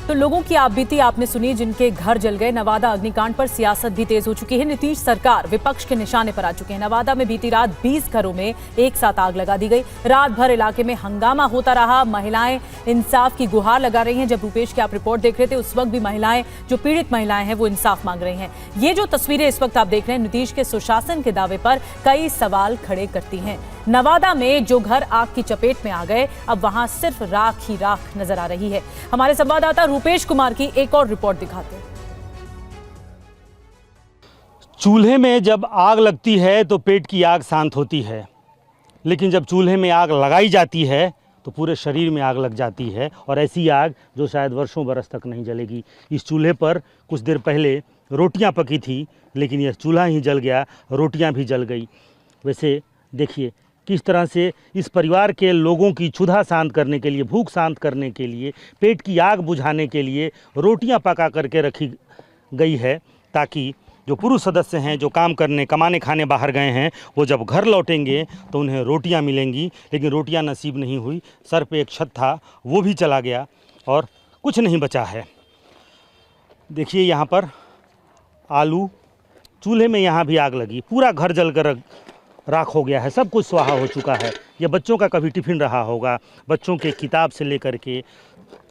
तो लोगों की आपबीती आपने सुनी, जिनके घर जल गए। नवादा अग्निकांड पर सियासत भी तेज हो चुकी है। नीतीश सरकार विपक्ष के निशाने पर आ चुके हैं। नवादा में बीती रात 20 घरों में एक साथ आग लगा दी गई। रात भर इलाके में हंगामा होता रहा। महिलाएं इंसाफ की गुहार लगा रही हैं। जब रूपेश की आप रिपोर्ट देख रहे थे, उस वक्त भी महिलाएं, जो पीड़ित महिलाएं हैं, वो इंसाफ मांग रही हैं। ये जो तस्वीरें इस वक्त आप देख रहे हैं, नीतीश के सुशासन के दावे पर कई सवाल खड़े करती हैं। नवादा में जो घर आग की चपेट में आ गए, अब वहां सिर्फ राख ही राख नजर आ रही है। हमारे संवाददाता रूपेश कुमार की एक और रिपोर्ट दिखाते हैं। चूल्हे में जब आग लगती है तो पेट की आग शांत होती है, लेकिन जब चूल्हे में आग लगाई जाती है तो पूरे शरीर में आग लग जाती है, और ऐसी आग जो शायद वर्षों बरस तक नहीं जलेगी। इस चूल्हे पर कुछ देर पहले रोटियां पकी थी, लेकिन यह चूल्हा ही जल गया, रोटियां भी जल गई। वैसे देखिए किस तरह से इस परिवार के लोगों की क्षुधा शांत करने के लिए, भूख शांत करने के लिए, पेट की आग बुझाने के लिए रोटियां पका करके रखी गई है, ताकि जो पुरुष सदस्य हैं, जो काम करने कमाने खाने बाहर गए हैं, वो जब घर लौटेंगे तो उन्हें रोटियां मिलेंगी। लेकिन रोटियां नसीब नहीं हुई। सर पे एक छत था, वो भी चला गया और कुछ नहीं बचा है। देखिए यहाँ पर आलू, चूल्हे में यहाँ भी आग लगी, पूरा घर जलकर राख हो गया है, सब कुछ स्वाहा हो चुका है। ये बच्चों का कभी टिफ़िन रहा होगा, बच्चों के किताब से लेकर के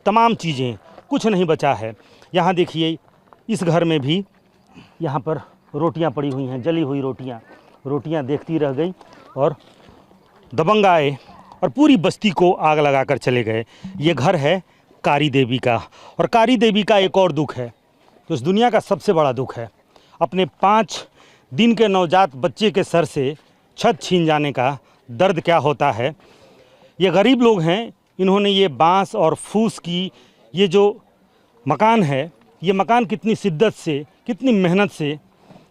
तमाम चीज़ें, कुछ नहीं बचा है। यहाँ देखिए इस घर में भी यहाँ पर रोटियाँ पड़ी हुई हैं, जली हुई रोटियाँ देखती रह गई और दबंग आए और पूरी बस्ती को आग लगाकर चले गए। ये घर है कारी देवी का, और कारी देवी का एक और दुख है, तो इस दुनिया का सबसे बड़ा दुख है। अपने 5 दिन के नवजात बच्चे के सर से छत छीन जाने का दर्द क्या होता है। ये गरीब लोग हैं, इन्होंने ये बांस और फूस की ये जो मकान है, ये मकान कितनी शिद्दत से, कितनी मेहनत से,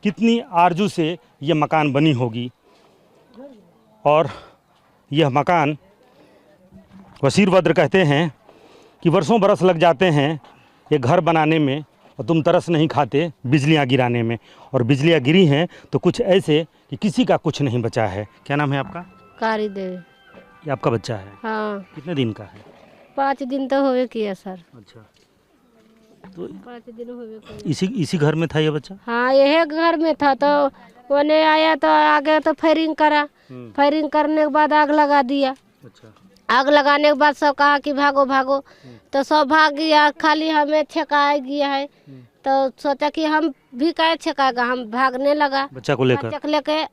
कितनी आरजू से ये मकान बनी होगी। और यह मकान वसीरभद्र कहते हैं कि वर्षों बरस लग जाते हैं ये घर बनाने में, और तुम तरस नहीं खाते बिजलियां गिराने में। और बिजलियां गिरी हैं तो कुछ ऐसे कि किसी का कुछ नहीं बचा है। क्या नाम है आपका? कारी देवी। ये आपका बच्चा है? हाँ। कितने दिन का है? 5 दिन तो होवे किया सर। अच्छा, तो 5 दिन होवे किया। इसी घर में था ये बच्चा? हाँ, यही घर में था, तो वो आया तो आगे तो फायरिंग करा। फायरिंग करने के बाद आग लगा दिया। अच्छा। आग लगाने के बाद सब कहा कि भागो भागो, तो सब भाग गया, खाली हमें छकाया गया है। तो सोचा कि हम भी क्या छकाएगा, हम भागने लगा बच्चा को लेकर।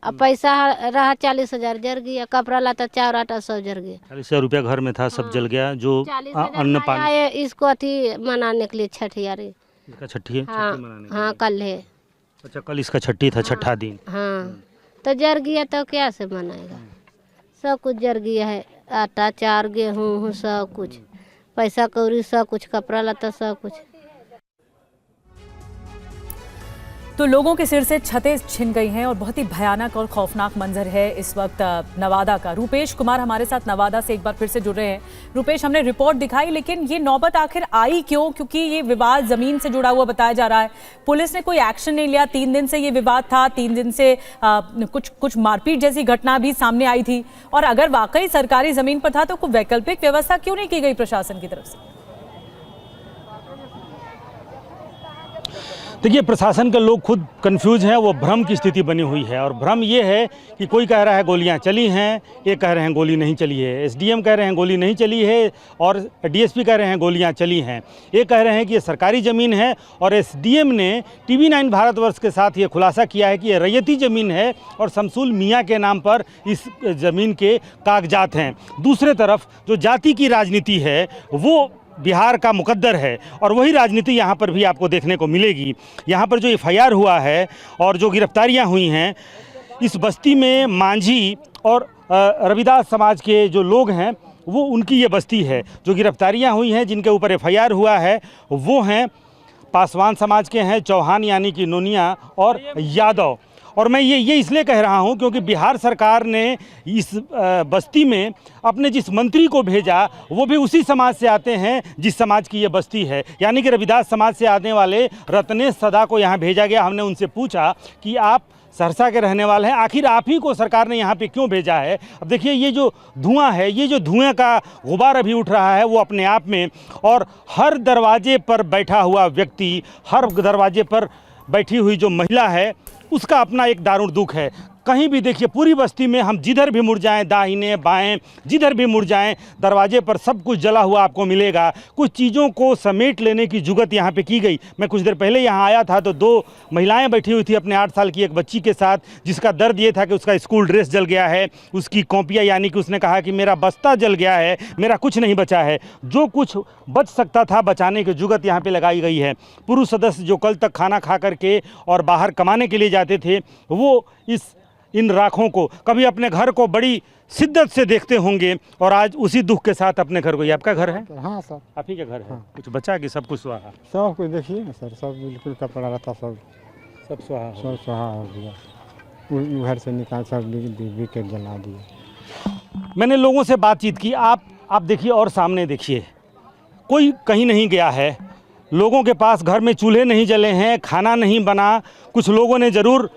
अब पैसा रहा 40,000 जर गया, कपड़ा लाता 4 आटा 100 जर गया। 40,000 रुपया घर में था, सब जल गया। जो अन्न पानी इसको अथी मनाने के लिए छठी आ रही, इसका छठी है। हाँ कल है। अच्छा, कल इसका छठी था, छठा दिन। हाँ, तो जर गया तो क्या से मनाएगा। सब कुछ जर गया है, आटा, चार, गेहूँ, सब कुछ, पैसा कौड़ी सब कुछ, कपड़ा लता सब कुछ। तो लोगों के सिर से छतें छिन गई हैं और बहुत ही भयानक और खौफनाक मंजर है इस वक्त नवादा का। रूपेश कुमार हमारे साथ नवादा से एक बार फिर से जुड़ रहे हैं। रूपेश, हमने रिपोर्ट दिखाई, लेकिन ये नौबत आखिर आई क्यों? क्योंकि ये विवाद जमीन से जुड़ा हुआ बताया जा रहा है। पुलिस ने कोई एक्शन नहीं लिया। 3 दिन से ये विवाद था, 3 दिन से कुछ मारपीट जैसी घटना भी सामने आई थी। और अगर वाकई सरकारी जमीन पर था तो कोई वैकल्पिक व्यवस्था क्यों नहीं की गई प्रशासन की तरफ से? देखिए, प्रशासन के लोग खुद कंफ्यूज हैं, वो भ्रम की स्थिति बनी हुई है। और भ्रम ये है कि कोई कह रहा है गोलियां चली हैं, एक कह रहे हैं गोली नहीं चली है, एसडीएम कह रहे हैं गोली नहीं चली है, और डीएसपी कह रहे हैं गोलियां चली हैं। एक कह रहे हैं कि ये सरकारी ज़मीन है, और एसडीएम ने TV9 भारतवर्ष के साथ ये खुलासा किया है कि ये रैयती ज़मीन है और शमसुल मियाँ के नाम पर इस ज़मीन के कागजात हैं। दूसरे तरफ जो जाति की राजनीति है वो बिहार का मुकद्दर है, और वही राजनीति यहाँ पर भी आपको देखने को मिलेगी। यहाँ पर जो FIR हुआ है और जो गिरफ्तारियाँ हुई हैं, इस बस्ती में मांझी और रविदास समाज के जो लोग हैं वो उनकी ये बस्ती है। जो गिरफ्तारियाँ हुई हैं, जिनके ऊपर FIR हुआ है, वो हैं पासवान समाज के हैं, चौहान यानी कि नोनिया और यादव। और मैं ये इसलिए कह रहा हूं क्योंकि बिहार सरकार ने इस बस्ती में अपने जिस मंत्री को भेजा, वो भी उसी समाज से आते हैं जिस समाज की ये बस्ती है, यानी कि रविदास समाज से आने वाले रत्नेश सदा को यहाँ भेजा गया। हमने उनसे पूछा कि आप सहरसा के रहने वाले हैं। आखिर आप ही को सरकार ने यहाँ पे क्यों भेजा है? अब देखिए ये जो धुआं है, ये जो धुएं का गुबार अभी उठ रहा है वो अपने आप में, और हर दरवाजे पर बैठा हुआ व्यक्ति, हर दरवाजे पर बैठी हुई जो महिला है उसका अपना एक दारुण दुख है। कहीं भी देखिए पूरी बस्ती में हम जिधर भी मुड़ जाएं, दाहिने बाएं जिधर भी मुड़ जाएं, दरवाजे पर सब कुछ जला हुआ आपको मिलेगा। कुछ चीज़ों को समेट लेने की जुगत यहाँ पे की गई। मैं कुछ देर पहले यहाँ आया था तो 2 महिलाएं बैठी हुई थी अपने 8 साल की एक बच्ची के साथ, जिसका दर्द ये था कि उसका स्कूल ड्रेस जल गया है, उसकी कॉपियाँ, यानी कि उसने कहा कि मेरा बस्ता जल गया है, मेरा कुछ नहीं बचा है। जो कुछ बच सकता था बचाने की जुगत यहाँ पर लगाई गई है। पुरुष सदस्य जो कल तक खाना खा करके और बाहर कमाने के लिए जाते थे, वो इन राखों को कभी अपने घर को बड़ी शिद्दत से देखते होंगे, और आज उसी दुख के साथ अपने घर को। ये आपका घर है? हाँ सर, आप ही का घर है। कुछ बचा कि सब कुछ स्वाहा? सब कुछ देखिए ना सर, सब बिल्कुल कपड़ा रहता सब स्वाहा हो सब सुहा हो गया। घर से निकाल सब विकेट जला दिए। मैंने लोगों से बातचीत की। आप देखिए और सामने देखिए, कोई कहीं नहीं गया है। लोगों के पास घर में चूल्हे नहीं जले हैं, खाना नहीं बना। कुछ लोगों ने ज़रूर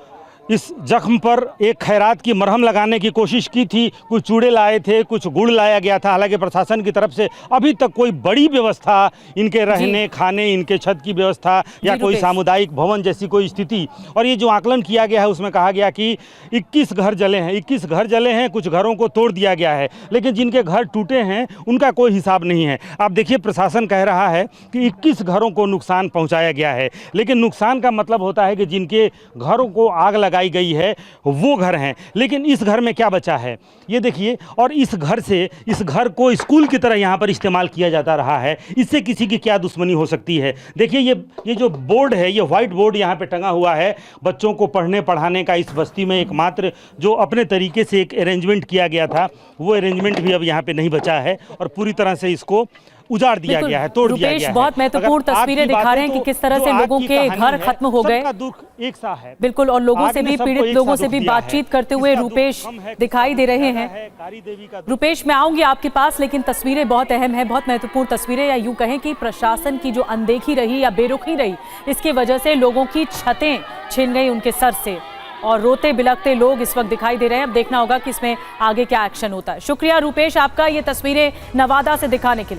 इस जख्म पर एक खैरात की मरहम लगाने की कोशिश की थी। कुछ चूड़े लाए थे, कुछ गुड़ लाया गया था। हालांकि प्रशासन की तरफ से अभी तक कोई बड़ी व्यवस्था, इनके रहने खाने, इनके छत की व्यवस्था या कोई सामुदायिक भवन जैसी कोई स्थिति। और ये जो आकलन किया गया है उसमें कहा गया कि 21 घर जले हैं। 21 घर जले हैं, कुछ घरों को तोड़ दिया गया है, लेकिन जिनके घर टूटे हैं उनका कोई हिसाब नहीं है। आप देखिए प्रशासन कह रहा है कि 21 घरों को नुकसान पहुँचाया गया है, लेकिन नुकसान का मतलब होता है कि जिनके घरों को आग लगाई गई है वो घर हैं। लेकिन इस घर में क्या बचा है ये देखिए। और इस घर को स्कूल की तरह यहाँ पर इस्तेमाल किया जाता रहा है। इससे किसी की क्या दुश्मनी हो सकती है? देखिए ये जो बोर्ड है, ये वाइट बोर्ड यहाँ पे टंगा हुआ है बच्चों को पढ़ने पढ़ाने का। इस बस्ती में एकमात्र जो अपने तरीके से एक अरेंजमेंट किया गया था, वो अरेंजमेंट भी अब यहाँ पे नहीं बचा है और पूरी तरह से इसको उजाड़ दिया गया है, तोड़ दिया गया है। बहुत महत्वपूर्ण तस्वीरें दिखा रहे हैं कि किस तरह से लोगों के घर खत्म हो गए। दुख एक सा है बिल्कुल, और लोगों से भी, पीड़ित लोगों से भी बातचीत करते हुए रूपेश दिखाई दे रहे हैं। रूपेश, मैं आऊंगी आपके पास, लेकिन तस्वीरें बहुत अहम है, बहुत महत्वपूर्ण तस्वीरें, या यूं कहें कि प्रशासन की जो अनदेखी रही या बेरुखी रही, इसकी वजह से लोगों की छतें छिन गई उनके सर से, और रोते बिलखते लोग इस वक्त दिखाई दे रहे हैं। अब देखना होगा कि इसमें आगे क्या एक्शन होता है। शुक्रिया रूपेश आपका ये तस्वीरें नवादा से दिखाने के लिए।